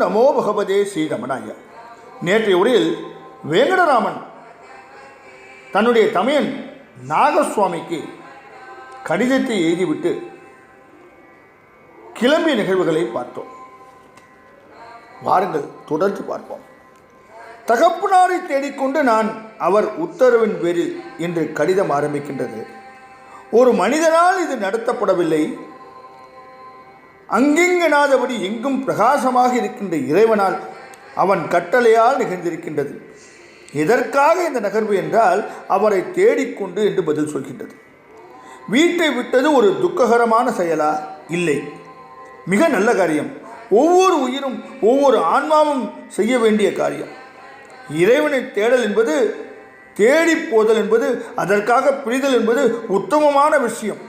நமோ பகவதே ஸ்ரீரமணாய. நேற்றைய உரையில் வேங்கடராமன் தன்னுடைய தமையன் நாகசுவாமிக்கு கடிதத்தை எழுதிவிட்டு கிளம்பிய நிகழ்வுகளை பார்த்தோம். வாருங்கள் தொடர்ந்து பார்ப்போம். தகப்பனாரை தேடிக்கொண்டு நான் அவர் உத்தரவின் பேரில் என்று கடிதம் ஆரம்பிக்கின்றது. ஒரு மனிதனால் இது நடத்தப்படவில்லை. அங்கெங்கனாதபடி எங்கும் பிரகாசமாக இருக்கின்ற இறைவனால் அவன் கட்டளையால் நிகழ்ந்திருக்கின்றது. எதற்காக இந்த நகர்வு என்றால் அவரை தேடிக்கொண்டு என்று பதில் சொல்கின்றது. வீட்டை விட்டது ஒரு துக்ககரமான செயலா? இல்லை, மிக நல்ல காரியம். ஒவ்வொரு உயிரும் ஒவ்வொரு ஆன்மாவும் செய்ய வேண்டிய காரியம். இறைவனை தேடல் என்பது, தேடி போதல் என்பது, அதற்காக பிரிதல் என்பது உத்தமமான விஷயம்.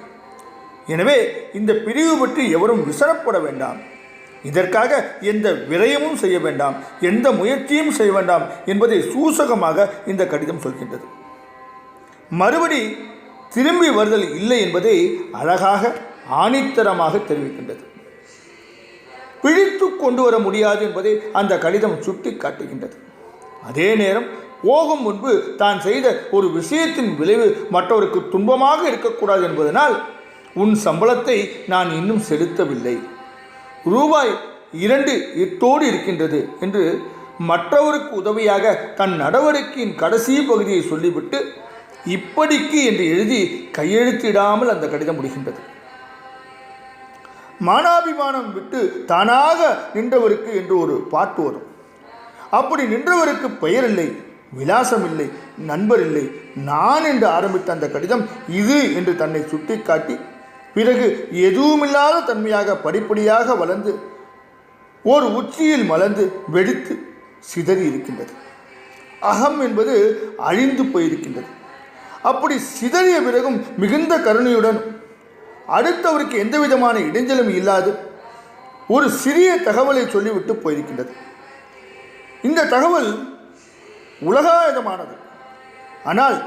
எனவே இந்த பிரிவு பற்றி எவரும் விசனப்பட வேண்டாம். இதற்காக எந்த விரயமும் செய்ய வேண்டாம், எந்த முயற்சியும் செய்ய வேண்டாம் என்பதை சூசகமாக இந்த கடிதம் சொல்கின்றது. மறுபடி திரும்பி வருதல் இல்லை என்பதை அழகாக ஆணித்தரமாக தெரிவிக்கின்றது. பிழித்து கொண்டு வர முடியாது என்பதை அந்த கடிதம் சுட்டி காட்டுகின்றது. அதே நேரம் போகும் முன்பு தான் செய்த ஒரு விஷயத்தின் விளைவு மற்றவருக்கு துன்பமாக இருக்கக்கூடாது என்பதனால், உன் சம்பளத்தை நான் இன்னும் செலுத்தவில்லை, ரூபாய் 2 இத்தோடு இருக்கின்றது என்று மற்றவருக்கு உதவியாக தன் நடவடிக்கையின் கடைசி பகுதியை சொல்லிவிட்டு இப்படிக்கு என்று எழுதி கையெழுத்திடாமல் அந்த கடிதம் முடிகின்றது. மானாபிமானம் விட்டு தானாக நின்றவருக்கு என்று ஒரு பாட்டு வரும். அப்படி நின்றவருக்கு பெயர் இல்லை, விலாசம் இல்லை, நண்பர் இல்லை. நான் என்று ஆரம்பித்த அந்த கடிதம் இது என்று தன்னை சுட்டிக்காட்டி பிறகு எதுவுமில்லாத தன்மையாக படிப்படியாக வளர்ந்து ஓர் உச்சியில் மலர்ந்து வெடித்து சிதறி இருக்கின்றது. அகம் என்பது அழிந்து போயிருக்கின்றது. அப்படி சிதறிய பிறகும் மிகுந்த கருணையுடன் அடுத்தவருக்கு எந்த விதமான இடைஞ்சலும் இல்லாது ஒரு சிறிய தகவலை சொல்லிவிட்டு போயிருக்கின்றது. இந்த தகவல் உலகாயதமானது. ஆனால்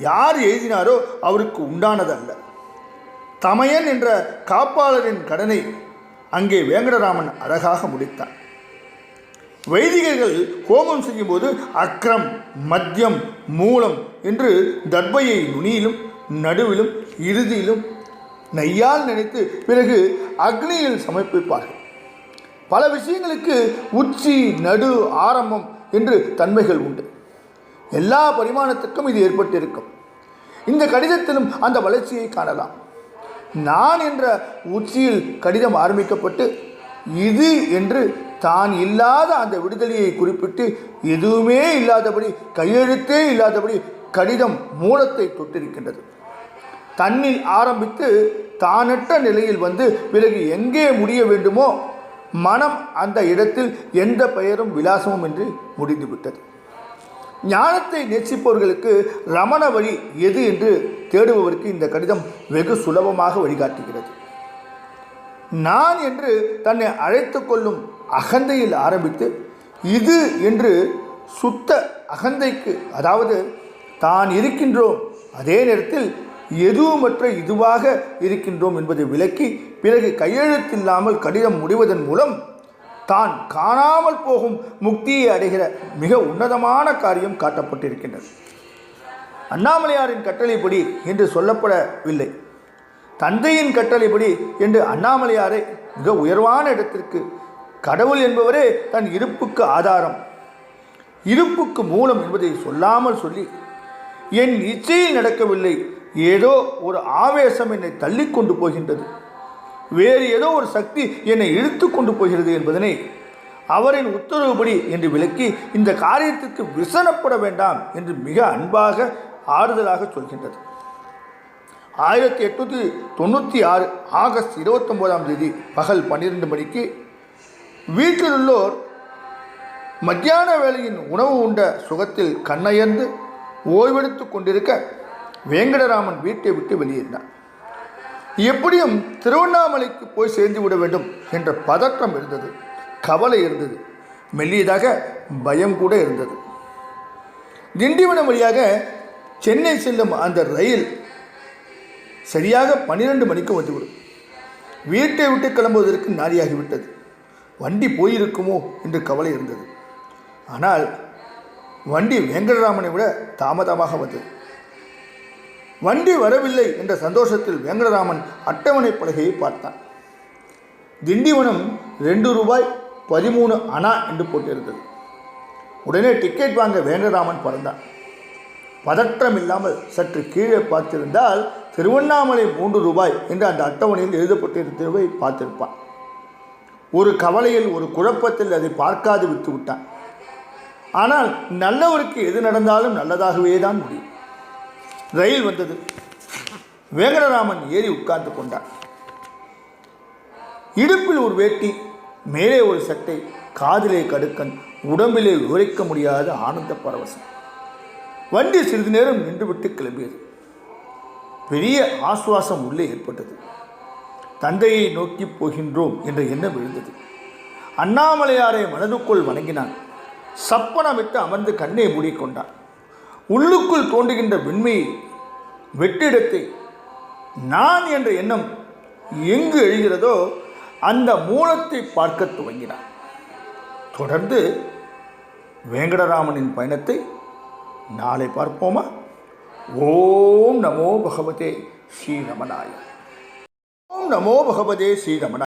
யார் எழுதினாரோ அவருக்கு உண்டானது அல்ல. தமையன் என்ற காப்பாளரின் கடனை அங்கே வேங்கடராமன் அழகாக முடித்தார். வைதிகர்கள் ஹோமம் செய்யும்போது அக்ரம், மத்தியம், மூலம் என்று தர்பையை நுனியிலும் நடுவிலும் இறுதியிலும் நெய்யால் நினைத்து பிறகு அக்னியில் சமர்ப்பிப்பார்கள். பல விஷயங்களுக்கு உச்சி, நடு, ஆரம்பம் என்று தன்மைகள் உண்டு. எல்லா பரிமாணத்துக்கும் இது ஏற்பட்டிருக்கும். இந்த கடிதத்திலும் அந்த வளர்ச்சியை காணலாம். நான் என்ற உச்சியில் கடிதம் ஆரம்பிக்கப்பட்டு இது என்று தான் இல்லாத அந்த விடுதலையை குறிப்பிட்டு எதுவுமே இல்லாதபடி, கையெழுத்தே இல்லாதபடி கடிதம் மூலத்தை தொட்டிருக்கின்றது. தன்னில் ஆரம்பித்து தானற்ற நிலையில் வந்து பிறகு எங்கே முடிய வேண்டுமோ மனம் அந்த இடத்தில் எந்த பெயரும் விலாசமும் என்று முடிந்துவிட்டது. ஞானத்தை நேசிப்பவர்களுக்கு ரமண வழி எது என்று தேடுபவருக்கு இந்த கடிதம் வெகு சுலபமாக வழிகாட்டுகிறது. நான் என்று தன்னை அழைத்து கொள்ளும் அகந்தையில் ஆரம்பித்து இது என்று சுத்த அகந்தைக்கு, அதாவது தான் இருக்கின்றோம் அதே நேரத்தில் எதுவுமற்ற இதுவாக இருக்கின்றோம் என்பதை விளக்கி பிறகு கையெழுத்தில்லாமல் கடிதம் முடிவதன் மூலம் தான் காணாமல் போகும் முக்தியை அடைகிற மிக உன்னதமான காரியம் காட்டப்பட்டிருக்கின்றது. அண்ணாமலையாரின் கட்டளைப்படி என்று சொல்லப்படவில்லை, தந்தையின் கட்டளைப்படி என்று அண்ணாமலையாரை மிக உயர்வான இடத்திற்கு, கடவுள் என்பவரே தன் இருப்புக்கு ஆதாரம், இருப்புக்கு மூலம் என்பதை சொல்லாமல் சொல்லி என் இச்சையில் நடக்கவில்லை, ஏதோ ஒரு ஆவேசம் என்னை தள்ளி கொண்டு போகின்றது, வேறு ஏதோ ஒரு சக்தி என்னை இழுத்து கொண்டு போகிறது என்பதனை அவரின் உத்தரவுப்படி என்று விளக்கி இந்த காரியத்திற்கு விசனப்பட வேண்டாம் என்று மிக அன்பாக ஆறுதலாக சொல்கின்றது. 1896 ஆகஸ்ட் 29 பகல் 12 மணிக்கு வீட்டிலுள்ளோர் மத்தியான வேளையின் உணவு உண்ட சுகத்தில் கண்ணயர்ந்து ஓய்வெடுத்து கொண்டிருக்க வேங்கடராமன் வீட்டை விட்டு வெளியேறினார். எப்படியும் திருவண்ணாமலைக்கு போய் சேர்ந்து விட வேண்டும் என்ற பதற்றம் இருந்தது, கவலை இருந்தது, மெல்லியதாக பயம் கூட இருந்தது. திண்டிவனம் வழியாக சென்னை செல்லும் அந்த ரயில் சரியாக 12 மணிக்கு வந்துவிடும். வீட்டை விட்டு கிளம்புவதற்கு நாரியாகிவிட்டது. வண்டி போயிருக்குமோ என்று கவலை இருந்தது. ஆனால் வண்டி வெங்கடராமனை விட தாமதமாக வந்தது. வண்டி வரவில்லை என்ற சந்தோஷத்தில் வெங்கடராமன் அட்டவணை பலகையை பார்த்தான். திண்டிவனம் ₹2.13 என்று போட்டிருந்தது. உடனே டிக்கெட் வாங்க வெங்கடராமன் பறந்தான். பதற்றம் இல்லாமல் சற்று கீழே பார்த்திருந்தால் திருவண்ணாமலை ₹3 என்று அந்த அட்டவணையில் எழுதப்பட்டிருந்ததை பார்த்திருப்பான். ஒரு கவலையில், ஒரு குழப்பத்தில் அதை பார்க்காது விட்டு விட்டான். ஆனால் நல்லவருக்கு எது நடந்தாலும் நல்லதாகவே தான் முடியும். ரயில் வந்தது. வெங்கடராமன் ஏறி உட்கார்ந்து கொண்டான். இடுப்பில் ஒரு வேட்டி, மேலே ஒரு சட்டை, காதிலே கடுக்கன், உடம்பிலே விவரிக்க முடியாத ஆனந்த பரவசம். வண்டி சிறிது நேரம் நின்றுவிட்டு கிளம்பியது. பெரிய ஆசுவாசம் உள்ளே ஏற்பட்டது. தந்தையை நோக்கி போகின்றோம் என்ற எண்ணம் விழுந்தது. அண்ணாமலையாரை மனதுக்குள் வணங்கினான். சப்பனமிட்டு அமர்ந்து கண்ணை மூடிக்கொண்டான். உள்ளுக்குள் தோன்றுகின்ற வெண்மையை, வெற்றிடத்தை, நான் என்ற எண்ணம் எங்கு எழுகிறதோ அந்த மூலத்தை பார்க்க துவங்கினான். தொடர்ந்து வெங்கடராமனின் பயணத்தை நாளை பார்ப்போமா? ஓம் நமோ பகவதே ஸ்ரீரமணாய. ஓம் நமோ பகவதே ஸ்ரீரமணாய.